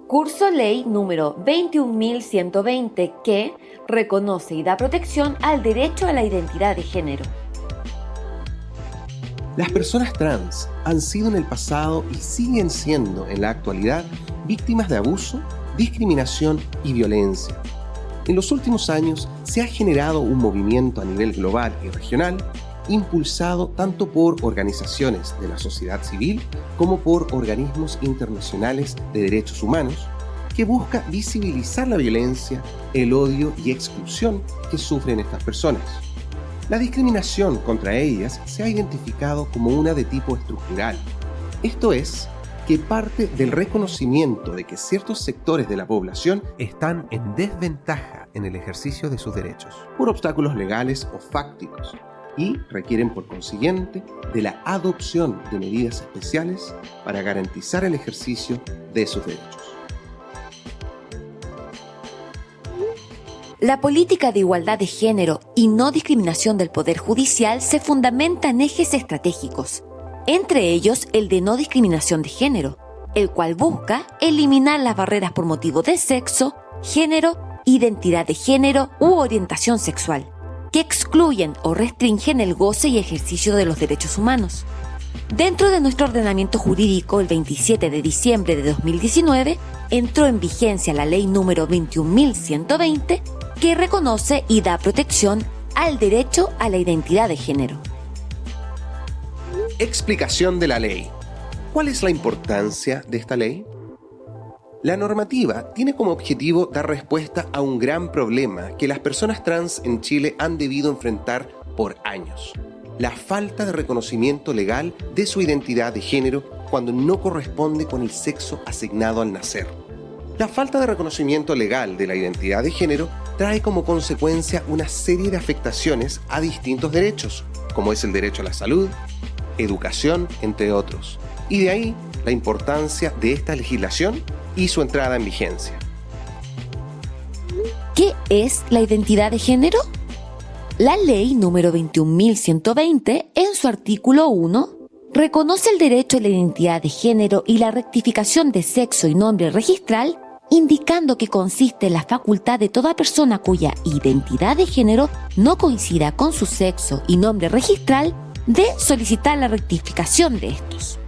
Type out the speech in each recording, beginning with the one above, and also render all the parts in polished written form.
Curso Ley número 21.120 que reconoce y da protección al derecho a la identidad de género. Las personas trans han sido en el pasado y siguen siendo en la actualidad víctimas de abuso, discriminación y violencia. En los últimos años se ha generado un movimiento a nivel global y regional impulsado tanto por organizaciones de la sociedad civil como por organismos internacionales de derechos humanos que busca visibilizar la violencia, el odio y exclusión que sufren estas personas. La discriminación contra ellas se ha identificado como una de tipo estructural, esto es, que parte del reconocimiento de que ciertos sectores de la población están en desventaja en el ejercicio de sus derechos, por obstáculos legales o fácticos, y requieren por consiguiente de la adopción de medidas especiales para garantizar el ejercicio de sus derechos. La política de igualdad de género y no discriminación del Poder Judicial se fundamenta en ejes estratégicos, entre ellos el de no discriminación de género, el cual busca eliminar las barreras por motivo de sexo, género, identidad de género u orientación sexual, que excluyen o restringen el goce y ejercicio de los derechos humanos. Dentro de nuestro ordenamiento jurídico, el 27 de diciembre de 2019, entró en vigencia la ley número 21.120, que reconoce y da protección al derecho a la identidad de género. Explicación de la ley. ¿Cuál es la importancia de esta ley? La normativa tiene como objetivo dar respuesta a un gran problema que las personas trans en Chile han debido enfrentar por años: la falta de reconocimiento legal de su identidad de género cuando no corresponde con el sexo asignado al nacer. La falta de reconocimiento legal de la identidad de género trae como consecuencia una serie de afectaciones a distintos derechos, como es el derecho a la salud, educación, entre otros. Y de ahí la importancia de esta legislación y su entrada en vigencia. ¿Qué es la identidad de género? La ley número 21.120, en su artículo 1, reconoce el derecho a la identidad de género y la rectificación de sexo y nombre registral, indicando que consiste en la facultad de toda persona cuya identidad de género no coincida con su sexo y nombre registral de solicitar la rectificación de estos.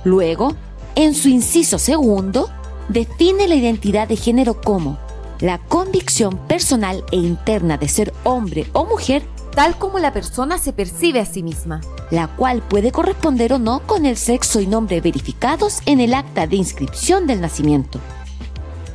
Luego, en su inciso segundo, define la identidad de género como la convicción personal e interna de ser hombre o mujer tal como la persona se percibe a sí misma, la cual puede corresponder o no con el sexo y nombre verificados en el acta de inscripción del nacimiento.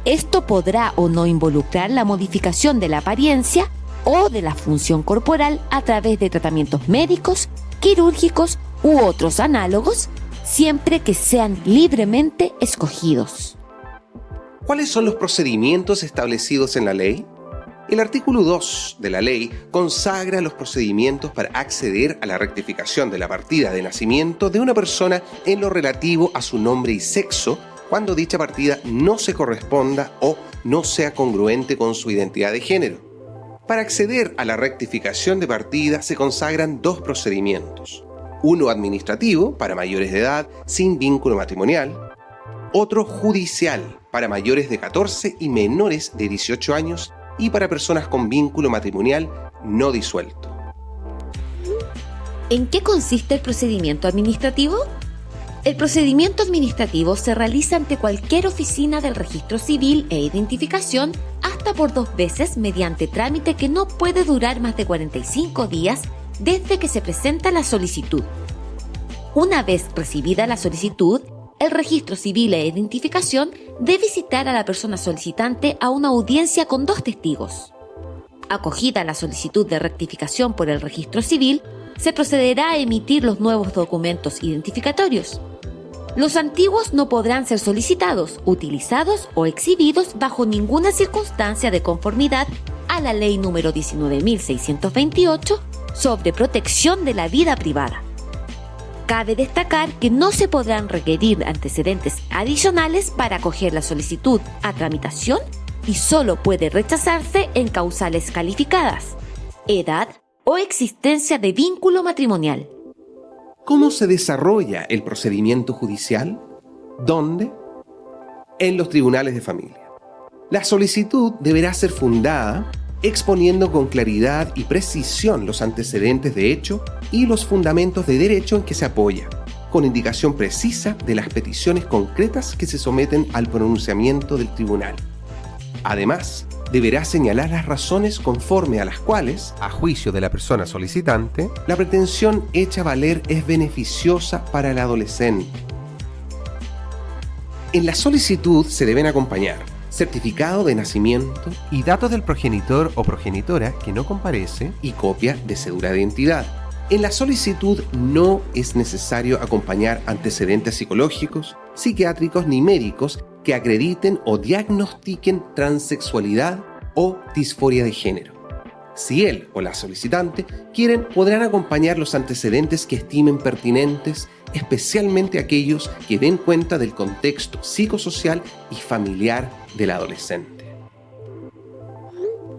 Esto podrá o no involucrar la modificación de la apariencia o de la función corporal a través de tratamientos médicos, quirúrgicos u otros análogos, siempre que sean libremente escogidos. ¿Cuáles son los procedimientos establecidos en la ley? El artículo 2 de la ley consagra los procedimientos para acceder a la rectificación de la partida de nacimiento de una persona en lo relativo a su nombre y sexo cuando dicha partida no se corresponda o no sea congruente con su identidad de género. Para acceder a la rectificación de partida se consagran dos procedimientos: uno administrativo para mayores de edad sin vínculo matrimonial, otro judicial para mayores de 14 y menores de 18 años y para personas con vínculo matrimonial no disuelto. ¿En qué consiste el procedimiento administrativo? El procedimiento administrativo se realiza ante cualquier oficina del registro civil e identificación hasta por 2 veces mediante trámite que no puede durar más de 45 días desde que se presenta la solicitud. Una vez recibida la solicitud, el registro civil e identificación debe citar a la persona solicitante a una audiencia con 2 testigos. Acogida la solicitud de rectificación por el registro civil, se procederá a emitir los nuevos documentos identificatorios. Los antiguos no podrán ser solicitados, utilizados o exhibidos bajo ninguna circunstancia de conformidad a la Ley número 19.628 sobre protección de la vida privada. Cabe destacar que no se podrán requerir antecedentes adicionales para acoger la solicitud a tramitación y solo puede rechazarse en causales calificadas: edad o existencia de vínculo matrimonial. ¿Cómo se desarrolla el procedimiento judicial? ¿Dónde? en los tribunales de familia. La solicitud deberá ser fundada exponiendo con claridad y precisión los antecedentes de hecho y los fundamentos de derecho en que se apoya, con indicación precisa de las peticiones concretas que se someten al pronunciamiento del tribunal. Además, deberá señalar las razones conforme a las cuales, a juicio de la persona solicitante, la pretensión hecha valer es beneficiosa para el adolescente. En la solicitud se deben acompañar certificado de nacimiento y datos del progenitor o progenitora que no comparece y copia de cédula de identidad. En la solicitud no es necesario acompañar antecedentes psicológicos, psiquiátricos ni médicos que acrediten o diagnostiquen transexualidad o disforia de género. Si él o la solicitante quieren, podrán acompañar los antecedentes que estimen pertinentes, especialmente aquellos que den cuenta del contexto psicosocial y familiar del adolescente.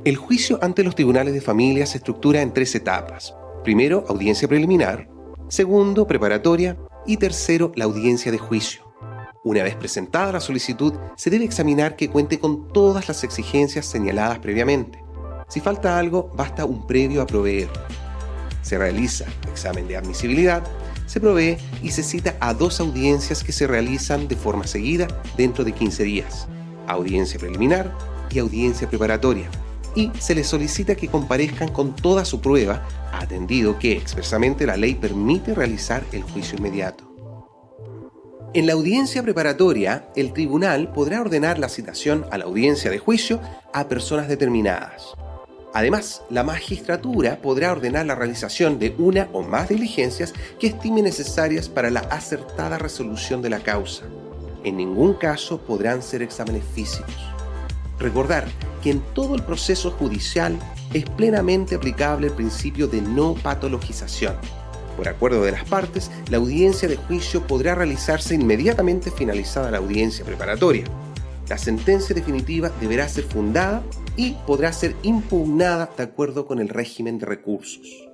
El juicio ante los tribunales de familia se estructura en 3 etapas. Primero, audiencia preliminar. Segundo, preparatoria. Y tercero, la audiencia de juicio. Una vez presentada la solicitud, se debe examinar que cuente con todas las exigencias señaladas previamente. Si falta algo, basta un previo a proveer. Se realiza examen de admisibilidad, se provee y se cita a 2 audiencias que se realizan de forma seguida dentro de 15 días. Audiencia preliminar y audiencia preparatoria. Y se les solicita que comparezcan con toda su prueba, atendido que expresamente la ley permite realizar el juicio inmediato. En la audiencia preparatoria, el tribunal podrá ordenar la citación a la audiencia de juicio a personas determinadas. Además, la magistratura podrá ordenar la realización de una o más diligencias que estime necesarias para la acertada resolución de la causa. En ningún caso podrán ser exámenes físicos. Recordar que en todo el proceso judicial es plenamente aplicable el principio de no patologización. Por acuerdo de las partes, la audiencia de juicio podrá realizarse inmediatamente finalizada la audiencia preparatoria. La sentencia definitiva deberá ser fundada y podrá ser impugnada de acuerdo con el régimen de recursos.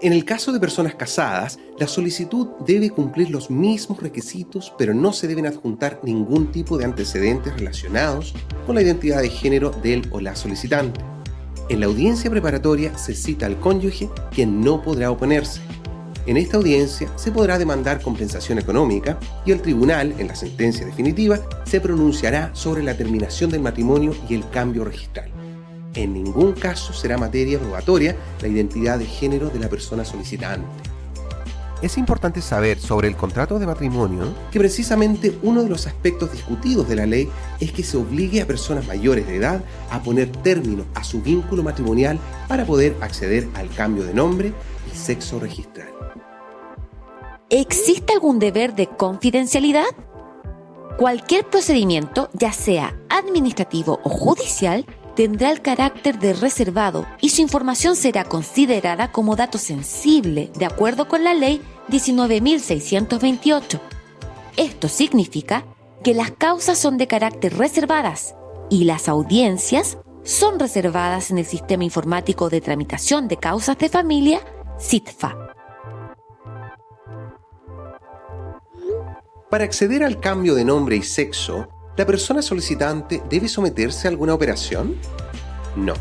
En el caso de personas casadas, la solicitud debe cumplir los mismos requisitos, pero no se deben adjuntar ningún tipo de antecedentes relacionados con la identidad de género del o la solicitante. En la audiencia preparatoria se cita al cónyuge, quien no podrá oponerse. En esta audiencia se podrá demandar compensación económica y el tribunal, en la sentencia definitiva, se pronunciará sobre la terminación del matrimonio y el cambio registral. En ningún caso será materia probatoria la identidad de género de la persona solicitante. Es importante saber sobre el contrato de matrimonio que precisamente uno de los aspectos discutidos de la ley es que se obligue a personas mayores de edad a poner término a su vínculo matrimonial para poder acceder al cambio de nombre y sexo registral. ¿Existe algún deber de confidencialidad? Cualquier procedimiento, ya sea administrativo o judicial, tendrá el carácter de reservado y su información será considerada como dato sensible de acuerdo con la Ley 19.628. Esto significa que las causas son de carácter reservadas y las audiencias son reservadas en el Sistema Informático de Tramitación de Causas de Familia, SITFA. Para acceder al cambio de nombre y sexo, ¿la persona solicitante debe someterse a alguna operación? No.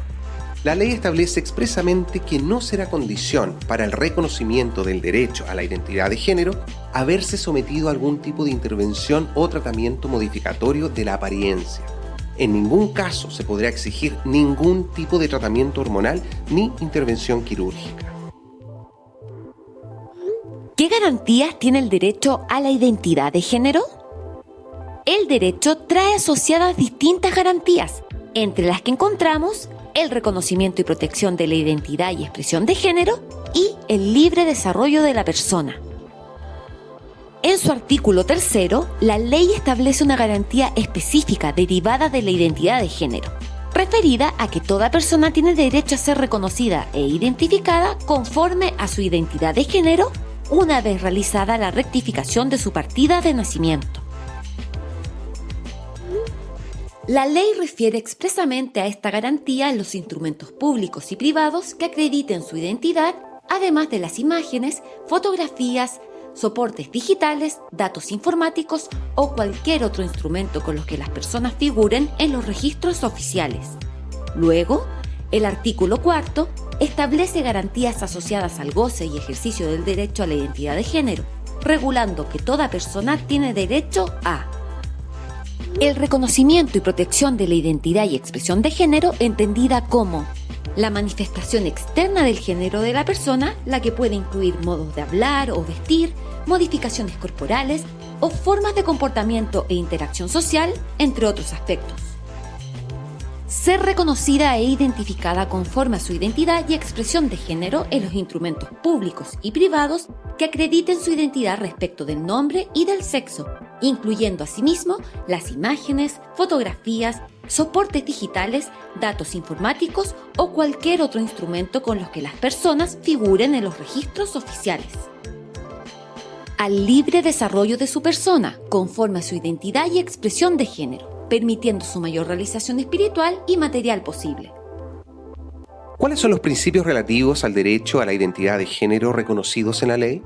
La ley establece expresamente que no será condición para el reconocimiento del derecho a la identidad de género haberse sometido a algún tipo de intervención o tratamiento modificatorio de la apariencia. En ningún caso se podrá exigir ningún tipo de tratamiento hormonal ni intervención quirúrgica. ¿Qué garantías tiene el derecho a la identidad de género? El derecho trae asociadas distintas garantías, entre las que encontramos el reconocimiento y protección de la identidad y expresión de género y el libre desarrollo de la persona. En su artículo 3, la ley establece una garantía específica derivada de la identidad de género, referida a que toda persona tiene derecho a ser reconocida e identificada conforme a su identidad de género una vez realizada la rectificación de su partida de nacimiento. La ley refiere expresamente a esta garantía en los instrumentos públicos y privados que acrediten su identidad, además de las imágenes, fotografías, soportes digitales, datos informáticos o cualquier otro instrumento con los que las personas figuren en los registros oficiales. Luego, el artículo 4 establece garantías asociadas al goce y ejercicio del derecho a la identidad de género, regulando que toda persona tiene derecho a el reconocimiento y protección de la identidad y expresión de género, entendida como la manifestación externa del género de la persona, la que puede incluir modos de hablar o vestir, modificaciones corporales o formas de comportamiento e interacción social, entre otros aspectos. Ser reconocida e identificada conforme a su identidad y expresión de género en los instrumentos públicos y privados que acrediten su identidad respecto del nombre y del sexo, incluyendo asimismo las imágenes, fotografías, soportes digitales, datos informáticos o cualquier otro instrumento con los que las personas figuren en los registros oficiales. Al libre desarrollo de su persona, conforme a su identidad y expresión de género, permitiendo su mayor realización espiritual y material posible. ¿Cuáles son los principios relativos al derecho a la identidad de género reconocidos en la ley?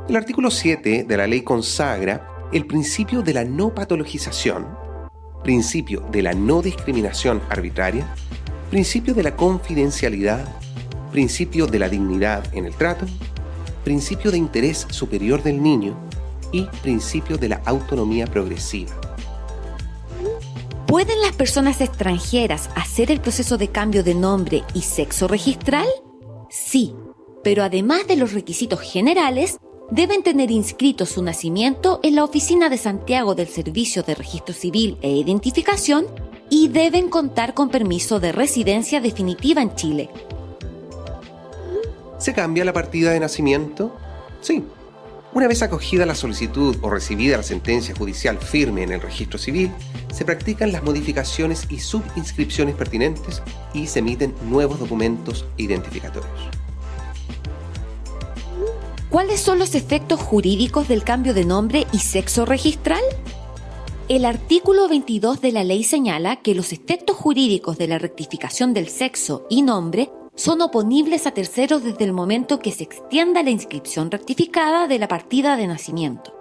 El artículo 7 de la ley consagra el principio de la no patologización, principio de la no discriminación arbitraria, principio de la confidencialidad, principio de la dignidad en el trato, principio de interés superior del niño y principio de la autonomía progresiva. ¿Pueden las personas extranjeras hacer el proceso de cambio de nombre y sexo registral? Sí, pero además de los requisitos generales, deben tener inscrito su nacimiento en la Oficina de Santiago del Servicio de Registro Civil e Identificación y deben contar con permiso de residencia definitiva en Chile. ¿Se cambia la partida de nacimiento? Sí. Una vez acogida la solicitud o recibida la sentencia judicial firme en el registro civil, se practican las modificaciones y subinscripciones pertinentes y se emiten nuevos documentos identificatorios. ¿Cuáles son los efectos jurídicos del cambio de nombre y sexo registral? El artículo 22 de la ley señala que los efectos jurídicos de la rectificación del sexo y nombre son oponibles a terceros desde el momento que se extienda la inscripción rectificada de la partida de nacimiento.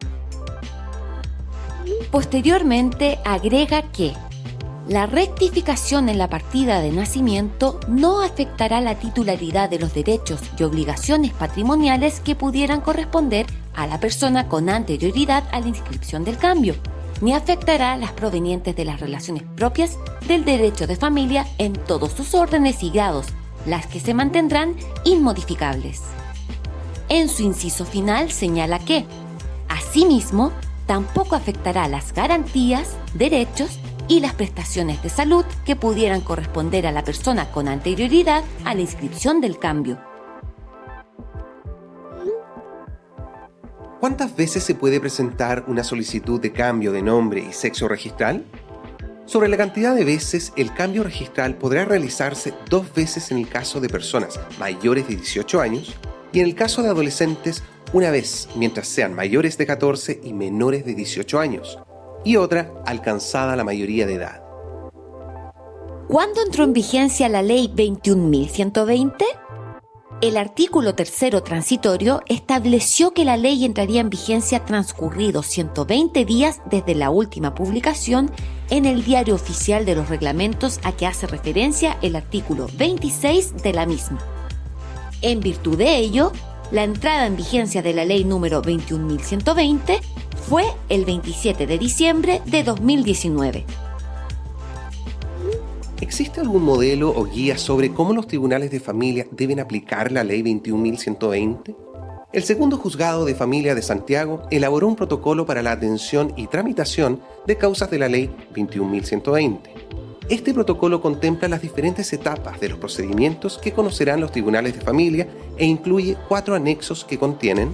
Posteriormente agrega que la rectificación en la partida de nacimiento no afectará la titularidad de los derechos y obligaciones patrimoniales que pudieran corresponder a la persona con anterioridad a la inscripción del cambio, ni afectará las provenientes de las relaciones propias del derecho de familia en todos sus órdenes y grados, las que se mantendrán inmodificables. En su inciso final señala que, asimismo, tampoco afectará las garantías, derechos y las prestaciones de salud que pudieran corresponder a la persona con anterioridad a la inscripción del cambio. ¿Cuántas veces se puede presentar una solicitud de cambio de nombre y sexo registral? Sobre la cantidad de veces, el cambio registral podrá realizarse 2 veces en el caso de personas mayores de 18 años y en el caso de adolescentes 1 vez mientras sean mayores de 14 y menores de 18 años, y otra alcanzada la mayoría de edad. ¿Cuándo entró en vigencia la Ley 21.120? El artículo 3 transitorio estableció que la ley entraría en vigencia transcurridos 120 días desde la última publicación en el Diario Oficial de los Reglamentos a que hace referencia el artículo 26 de la misma. En virtud de ello, la entrada en vigencia de la ley número 21.120 fue el 27 de diciembre de 2019. ¿Existe algún modelo o guía sobre cómo los tribunales de familia deben aplicar la ley 21.120? El segundo juzgado de familia de Santiago elaboró un protocolo para la atención y tramitación de causas de la ley 21.120. Este protocolo contempla las diferentes etapas de los procedimientos que conocerán los tribunales de familia e incluye 4 anexos que contienen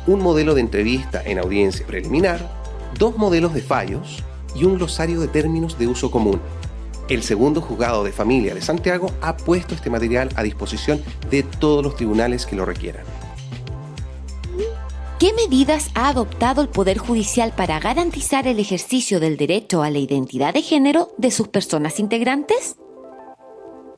un modelo de entrevista en audiencia preliminar, 2 modelos de fallos y un glosario de términos de uso común. El segundo juzgado de familia de Santiago ha puesto este material a disposición de todos los tribunales que lo requieran. ¿Qué medidas ha adoptado el Poder Judicial para garantizar el ejercicio del derecho a la identidad de género de sus personas integrantes?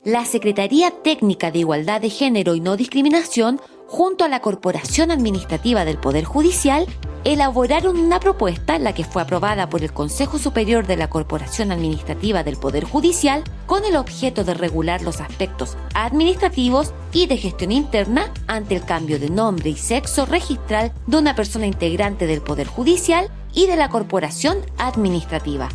La Secretaría Técnica de Igualdad de Género y No Discriminación junto a la Corporación Administrativa del Poder Judicial, elaboraron una propuesta, la que fue aprobada por el Consejo Superior de la Corporación Administrativa del Poder Judicial, con el objeto de regular los aspectos administrativos y de gestión interna ante el cambio de nombre y sexo registral de una persona integrante del Poder Judicial y de la Corporación Administrativa.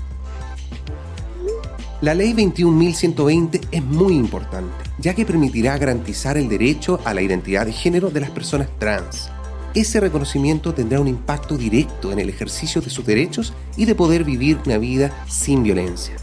La Ley 21.120 es muy importante, ya que permitirá garantizar el derecho a la identidad de género de las personas trans. Ese reconocimiento tendrá un impacto directo en el ejercicio de sus derechos y de poder vivir una vida sin violencia.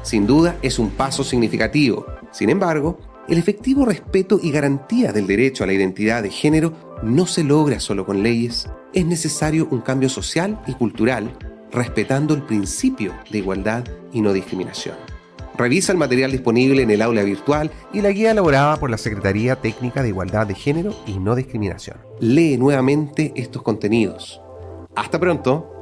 Sin duda, es un paso significativo. Sin embargo, el efectivo respeto y garantía del derecho a la identidad de género no se logra solo con leyes. Es necesario un cambio social y cultural, respetando el principio de igualdad y no discriminación. Revisa el material disponible en el aula virtual Y la guía elaborada por la Secretaría Técnica de Igualdad de Género y No Discriminación. lee nuevamente estos contenidos. ¡Hasta pronto!